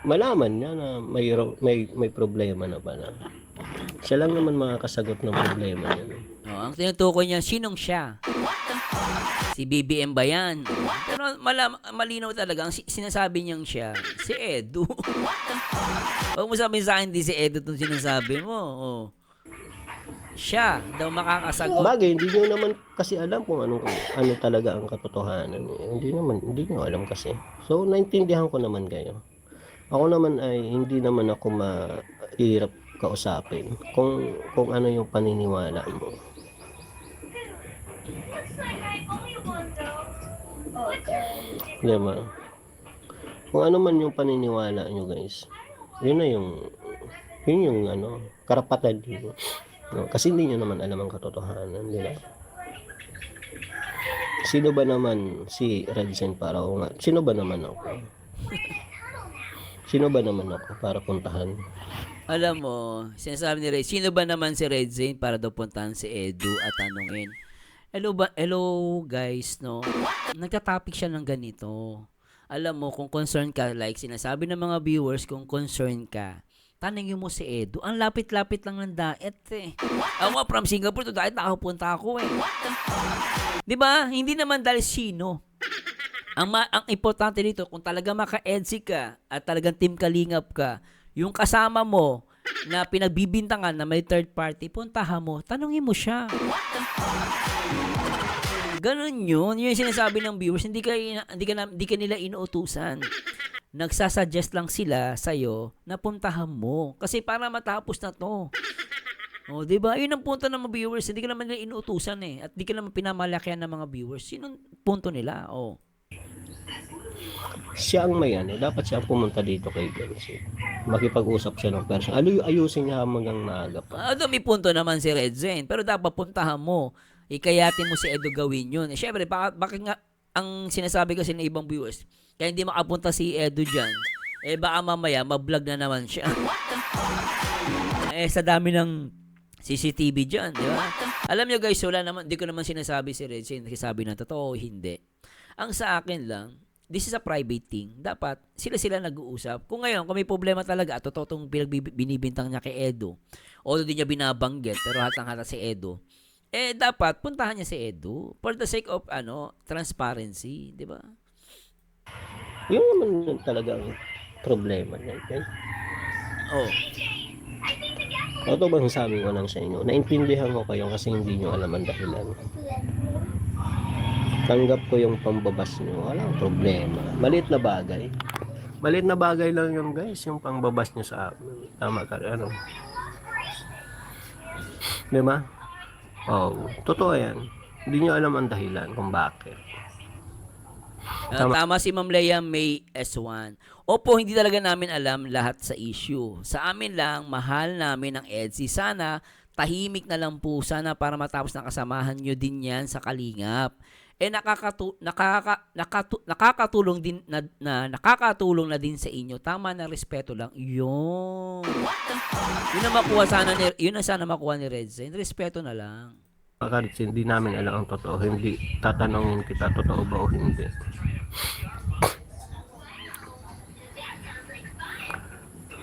Speaker 3: Malaman niya na may problema na ba na. Siya lang naman makakasagot ng problema niya.
Speaker 2: Ang tinutukoy niya, sinong siya? Si BBM ba yan? Pero malinaw talaga. Ang sinasabi niyang siya, si Edu. Huwag mo sabihin sa akin, di si Edu itong sinasabi mo. Siya daw makakasagot.
Speaker 3: Bagay, hindi niyo naman kasi alam kung ano talaga ang katotohanan. Hindi niyo alam kasi. So, naintindihan ko naman kayo. Ako naman ay hindi naman ako mahirap kausapin kung ano yung paniniwala mo. Diba? Kung ano man yung paniniwala nyo, guys, yun yung karapatan nyo. No? Kasi hindi nyo naman alam ang katotohanan, diba? Sino ba naman si Redzen para sino ba naman ako? Sino ba naman ako para puntahan?
Speaker 2: Alam mo, sinasabi ni Ray, sino ba naman si Red Zane para daw puntahan si Edu at tanungin? Hello guys, no? Nagka-topic siya ng ganito. Alam mo, kung concerned ka, like sinasabi ng mga viewers, kung concerned ka, tanungin mo si Edu. Ang lapit-lapit lang ng daet Ako nga, from Singapore to daet, nakapunta ako Diba? Hindi naman dahil sino. Ang importante dito, kung talaga maka-EDSI ka at talagang team kalingap ka, yung kasama mo na pinagbibintangan na may third party, puntahan mo, tanungin mo siya. Ganun yun. Yung sinasabi ng viewers, hindi ka nila inuutusan. Nagsasuggest lang sila sa'yo na puntahan mo. Kasi para matapos na to. Diba? Yun ang punto ng mga viewers. Hindi ka naman nila inuutusan At hindi ka naman pinamalakihan ng mga viewers. Yun ang punto nila.
Speaker 3: Siya ang may dapat siya pumunta dito kay Beyonce. Makipag-usap siya ng person. Ayusin niya hanggang maaga pa.
Speaker 2: May punto naman si Red Zane. Pero dapat puntahan mo. Ikayatin mo si Edu gawin yun. Siyempre, bakit nga ang sinasabi kasi ng ibang viewers, kaya hindi makapunta si Edu dyan, baka mamaya, ma-vlog na naman siya. Sa dami ng CCTV dyan, di ba? Alam nyo guys, wala naman, di ko naman sinasabi si Red Zane, nagsasabi ng totoo o hindi. Ang sa akin lang, this is a private thing. Dapat sila nag-uusap. Kung ngayon, kung may problema talaga at totoo itong binibintang niya kay Edo, although di niya binabanggit, pero hatang-hata si Edo, dapat puntahan niya si Edo for the sake of transparency, di ba?
Speaker 3: Yun naman talaga ang problema niya. Okay?
Speaker 2: Oh.
Speaker 3: Ito bang sabi ko lang sa inyo, naintindihan ko kayo kasi hindi nyo alam ang dahilan. Tanggap ko yung pambabas nyo, walang problema. Maliit na bagay. Maliit na bagay lang yun guys, yung pangbabas nyo sa amin. Tama ka, ano? Di ba? Oh, totoo yan. Hindi nyo alam ang dahilan kung bakit.
Speaker 2: Tama si Ma'am Leia May S1. Opo, hindi talaga namin alam lahat sa issue. Sa amin lang, mahal namin ang EDSI. Sana, tahimik na lang po. Sana para matapos na kasamahan nyo din yan sa Kalingap. Nakakatulong din nakakatulong na din sa inyo. Tama na respeto lang. Yun. Yun ang sana makuha ni Red Zane. Respeto na lang.
Speaker 3: Bakit hindi namin alam ang totoo, hindi tatanungin kita totoo ba o hindi.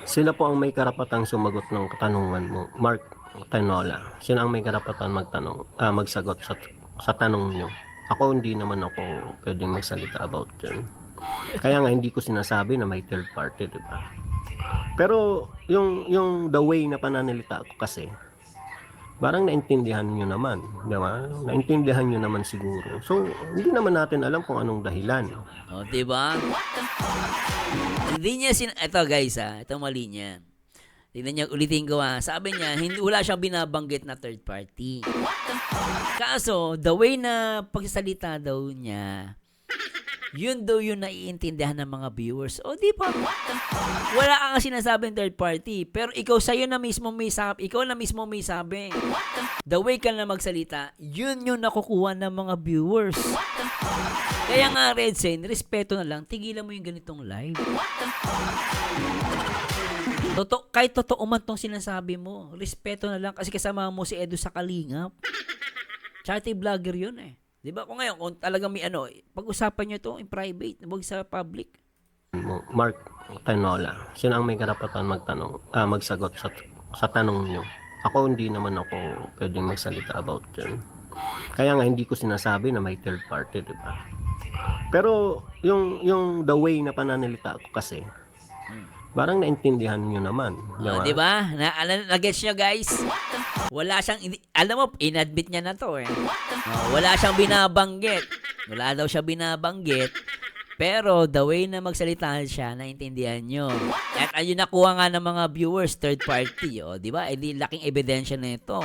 Speaker 3: Sila po ang may karapatang sumagot ng katanungan mo, Mark Tanola. Sila ang may karapatan magsagot sa tanong nyo. Ako hindi naman ako pwedeng magsalita about yun. Kaya nga hindi ko sinasabi na may third party, di ba? Pero yung the way na pananalita ko kasi, parang naintindihan nyo naman, di ba? Naintindihan nyo naman siguro. So, hindi naman natin alam kung anong dahilan.
Speaker 2: O, diba? Hindi niya ito guys ito mali niya. Tingnan niya, ulitin ko Sabi niya, wala siyang binabanggit na third party. Kaso, the way na pagsasalita daw niya, yun daw yung naiintindihan ng mga viewers. O, di ba? Wala kang sinasabing third party. Pero ikaw na mismo may sabi. The way ka na magsalita, yun yung nakukuha ng mga viewers. Kaya nga, Red Zane, respeto na lang, tigilan mo yung ganitong live. Kahit totoo man tong sinasabi mo, respeto na lang kasi kasama mo si Edo sa Kalingap. Charity vlogger yun Di ba? Kung ngayon, kung talagang may pag-usapan nyo ito in private, huwag sa public.
Speaker 3: Mark Tanola, sino ang may karapatan magsagot sa tanong nyo? Ako hindi naman ako pwedeng magsalita about yun. Kaya nga hindi ko sinasabi na may third party, di ba? Pero yung the way na pananalita ko kasi, parang naintindihan nyo naman.
Speaker 2: Di ba? Na-gets nyo guys? Wala siyang, alam mo, inadmit niya na to wala siyang binabanggit. Wala daw siya binabanggit. Pero the way na magsalita siya, naintindihan nyo. At ayun nakuha nga ng mga viewers, third party. Di ba? Laking ebidensya na ito.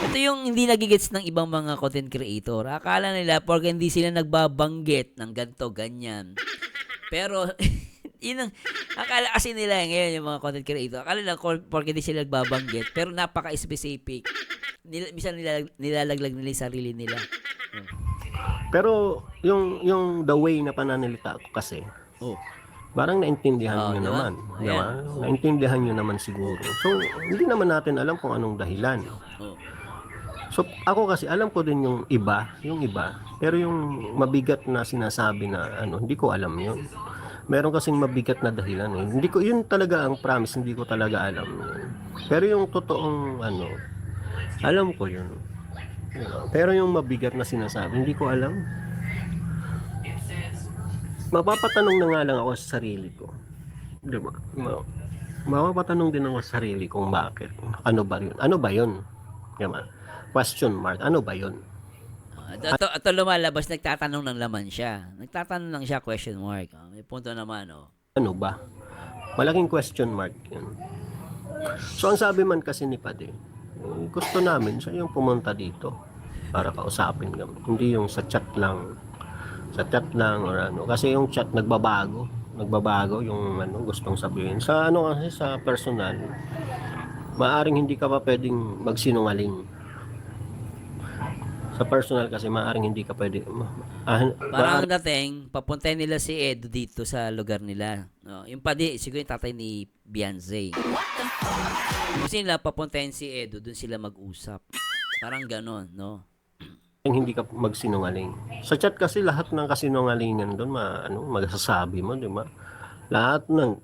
Speaker 2: Ito yung hindi nagigets ng ibang mga content creator. Akala nila, porque hindi sila nagbabanggit ng ganto, ganyan. Pero, akala kasi nila ngayon yung mga content creator. Akala nila, porque hindi sila nagbabanggit. Pero napaka-specific. Minsan nilalaglag nila yung sarili nila.
Speaker 3: Pero, yung the way na pananalita ko kasi, parang naintindihan nyo
Speaker 2: diba?
Speaker 3: naman. Diba? Naintindihan nyo naman siguro. So, hindi naman natin alam kung anong dahilan. So, ako kasi, alam ko din yung iba. Pero yung mabigat na sinasabi na, hindi ko alam yun. Meron kasing mabigat na dahilan Hindi ko, yun talaga ang promise, hindi ko talaga alam yun. Pero yung totoong, alam ko yun. Pero yung mabigat na sinasabi, hindi ko alam. Mapapatanong na nga lang ako sa sarili ko. Diba? Mapapatanong din ako sa sarili kung bakit. Ano ba yun? Ano ba yun? Diba? Question mark. Ano ba yun?
Speaker 2: Ito lumalabas, nagtatanong ng laman siya. Nagtatanong lang siya, question mark. May punto naman,
Speaker 3: Ano ba? Malaking question mark yun. So, ang sabi man kasi ni Pade, gusto namin siya yung pumunta dito para kausapin kami. Hindi yung sa chat lang. Sa chat lang or ano. Kasi yung chat nagbabago yung gustong sabihin. Sa kasi sa personal, maaring hindi ka pa pwedeng magsinungaling. Sa personal kasi maaring hindi ka pwede.
Speaker 2: Parang dating, papuntahin nila si Edo dito sa lugar nila. Yung Padi, siguro yung tatay ni Beyonce. Kasi nila papuntahin si Edo, dun sila mag-usap. Parang ganon, no?
Speaker 3: hindi ka magsinungaling. Sa chat kasi lahat ng kasinungalingan doon magsasabi mo, di ba? Lahat ng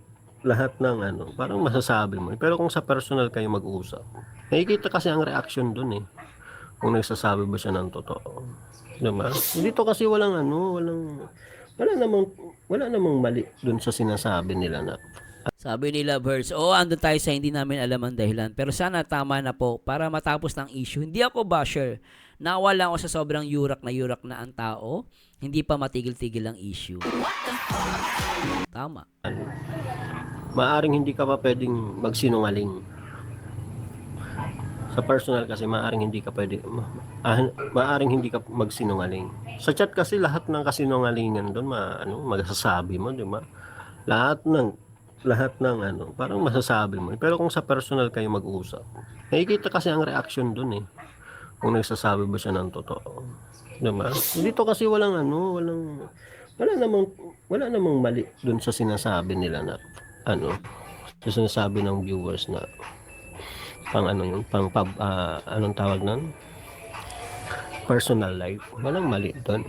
Speaker 3: parang masasabi mo. Pero kung sa personal kayo mag-usap, nakikita kasi ang reaction doon eh. Kung nagsasabi ba siya ng totoo. Di ba? Dito kasi wala namang mali doon sa sinasabi nila na
Speaker 2: Sabi ni Lovehurts, andun tayo sa hindi namin alam ang dahilan. Pero sana tama na po para matapos ng issue. Hindi ako basher. Nawala ako sa sobrang yurak na ang tao. Hindi pa matigil-tigil ang issue. Tama.
Speaker 3: maaring hindi ka pa pwedeng magsinungaling. Sa personal kasi maaring hindi ka magsinungaling. Sa chat kasi lahat ng kasinungalingan doon magsasabi mo, di ba? Lahat ng parang masasabi mo. Pero kung sa personal kayo mag-usap, nakikita kasi ang reaction doon eh. Kung nagsasabi ba siya ng totoo. Di ba? Dito kasi wala namang mali doon sa sinasabi nila na sa sinasabi ng viewers na anong tawag nun? Personal life. Walang mali doon.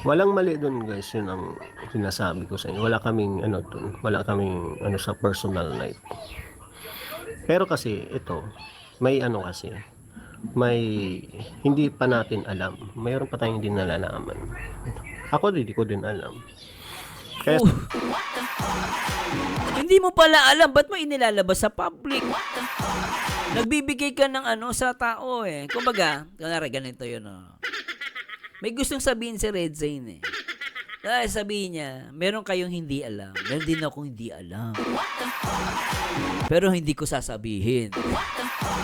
Speaker 3: Walang mali doon, guys. Yun ang sinasabi ko sa inyo. Wala kaming sa personal life. Pero kasi ito, may hindi pa natin alam. Mayroon pa tayong hindi nalalaman. Ako hindi ko din alam. Kaya
Speaker 2: Hindi mo pala alam, ba't mo inilalabas sa public? Nagbibigay ka ng sa tao eh. Kumbaga, ganito yun. May gustong sabihin si Red Zane eh. Kaya sabihin niya, meron kayong hindi alam. Meron din akong hindi alam. Pero hindi ko sasabihin.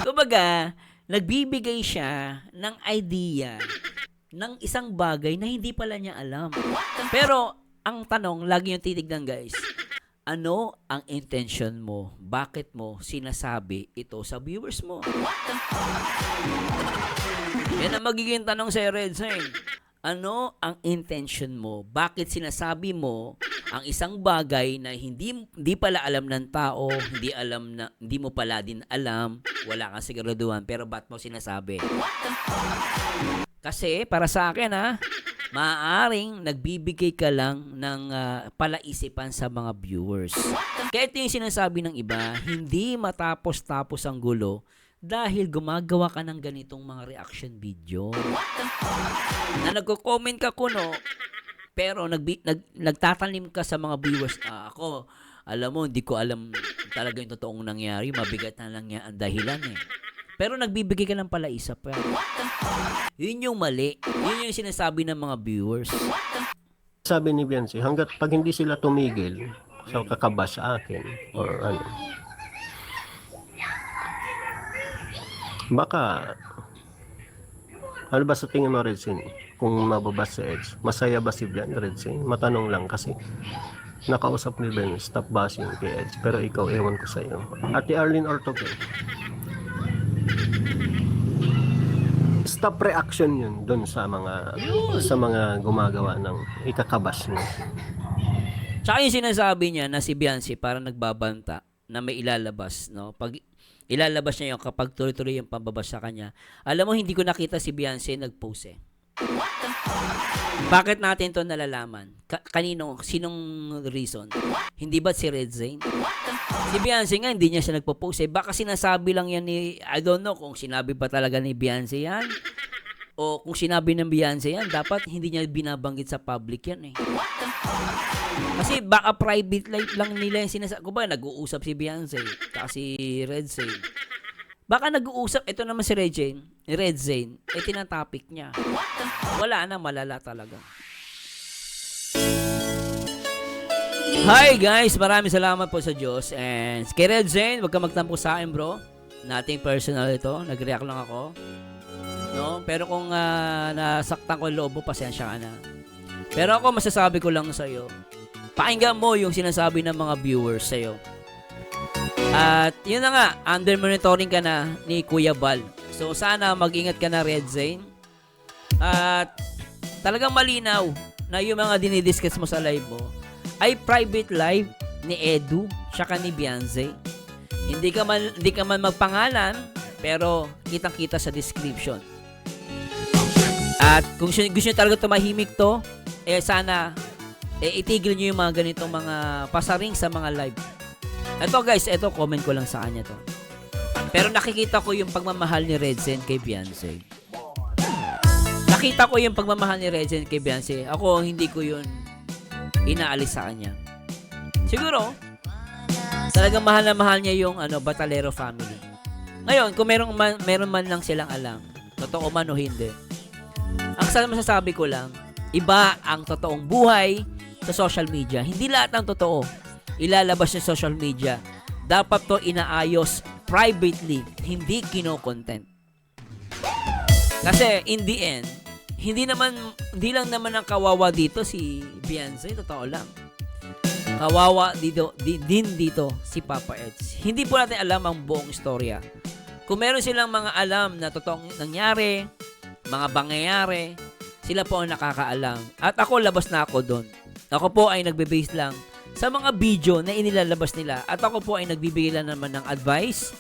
Speaker 2: Kumbaga, nagbibigay siya ng idea ng isang bagay na hindi pala niya alam. Pero, ang tanong, lagi yung titignan guys, ano ang intention mo? Bakit mo sinasabi ito sa viewers mo? Yan ang magiging tanong sa Red Zane. Ano ang intention mo? Bakit sinasabi mo ang isang bagay na hindi pala alam ng tao, hindi mo pala din alam, wala kang siguraduhan, pero ba't mo sinasabi? Kasi para sa akin maaaring nagbibigay ka lang ng palaisipan sa mga viewers. Kaya ito yung sinasabi ng iba, hindi matapos-tapos ang gulo dahil gumagawa ka ng ganitong mga reaction video. Na nagko-comment ka kuno, pero nagtatanim ka sa mga viewers. Ako, alam mo, hindi ko alam talaga yung totoong nangyari. Mabigat na lang yan ang dahilan eh. Pero nagbibigay ka ng palaisa pa. Yun yung mali. Yun yung sinasabi ng mga viewers.
Speaker 3: sabi ni Biancy, hanggat pag hindi sila tumigil sa kakabas sa akin or baka ba sa tingin mo, Redsin, kung mababas si Edge, masaya ba si Redsin? Matanong lang kasi nakausap ni Ben, stop bashing kay Edge, pero ikaw, ewan ko sa iyo. Ate Arlene Ortoque, stop reaction yun doon sa mga gumagawa ng ikakabas niya.
Speaker 2: Tsaka yung sinasabi niya na si Biancy parang nagbabanta na may ilalabas, no? Pag ilalabas niya yung kapag tuloy-tuloy yung pambabas sa kanya. Alam mo, hindi ko nakita si Biancy nag-post eh. Bakit natin to nalalaman? Sinong reason? Hindi ba si Red Zane? Si Biancy nga, hindi niya siya nagpo-post eh. Baka sinasabi lang yan I don't know kung sinabi pa talaga ni Biancy yan. O kung sinabi ng Biancy yan, dapat hindi niya binabanggit sa public yan eh. Kasi baka private life lang nila yung sinasabi. Kung ba, nag-uusap si Biancy si Red Zane. Baka nag-uusap, ito naman si Red Zane, tinatopic niya. Wala na, malala talaga. Hi guys, maraming salamat po sa Diyos. And kay Red Zane, wag ka magtampo sa akin bro. Nothing personal ito, nag-react lang ako. No? Pero kung nasaktan ko yung loob mo, pasensya ka na. Pero ako masasabi ko lang sa iyo, pakinggan mo yung sinasabi ng mga viewers sa iyo. At yun na nga, under monitoring ka na ni Kuya Bal. So sana mag-ingat ka na, Red Zane. At talagang malinaw na yung mga dinidiscuss mo sa live mo ay private live ni Edu tsaka ni Biancy. Hindi ka man magpangalan, pero kitang-kita sa description. At kung gusto nyo talaga tumahimik to, sana itigil nyo yung mga ganitong mga pasaring sa mga live. Ito guys, comment ko lang sa kanya to. Pero nakikita ko yung pagmamahal ni Redzen kay Beyonce. Nakita ko yung pagmamahal ni Redzen kay Beyonce. Ako, hindi ko yun inaalis sa kanya. Siguro, talagang mahal na mahal niya yung Batalero family. Ngayon, kung meron man lang silang alam, totoo man o hindi, ang masasabi ko lang, iba ang totoong buhay sa social media. Hindi lahat ng totoo ilalabas sa social media. Dapat to inaayos privately, hindi kino-content. Kasi in the end, hindi lang naman ang kawawa dito si Beyonce, totoo lang. Kawawa din dito si Papa Eds. Hindi po natin alam ang buong istorya. Kung meron silang mga alam na totoong nangyari, mga bangyayari, sila po ang nakakaalam. At ako, labas na ako doon. Ako po ay nagbe-base lang sa mga video na inilalabas nila. At ako po ay nagbibigay lang naman ng advice.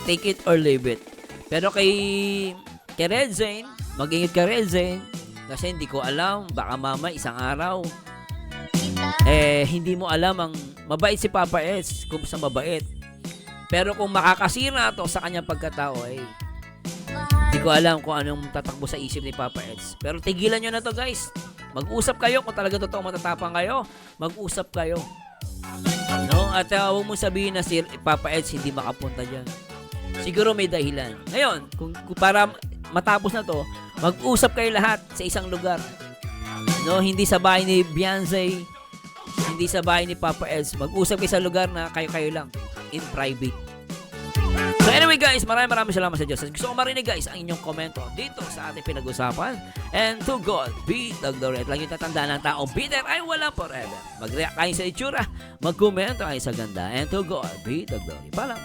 Speaker 2: Take it or leave it. Pero kay Redzen, mag-ingat ka Redzen. Kasi hindi ko alam, baka mama isang araw, hindi mo alam ang mabait si Papa S, kung sa mabait. Pero kung makakasira to sa kanyang pagkatao, hindi ko alam kung anong tatakbo sa isip ni Papa S. Pero tigilan nyo na to guys. Mag-usap kayo kung talaga totoo matatapang kayo. Mag-usap kayo. No? At huwag mong sabihin na si Papa Eds hindi makapunta dyan. Siguro may dahilan. Ngayon, kung para matapos na to, mag-usap kayo lahat sa isang lugar. No? Hindi sa bahay ni Beyonce, hindi sa bahay ni Papa Eds. Mag-usap kayo sa lugar na kayo-kayo lang. In private. So anyway guys, maraming salamat sa Diyos. Gusto ko marinig guys ang inyong komento dito sa ating pinag-usapan. And to God be the glory. At lang yung tatandaan ng taong bitter ay wala forever. Mag-react kayo sa itsura, mag-komento kayo sa ganda. And to God be the glory. Paalam.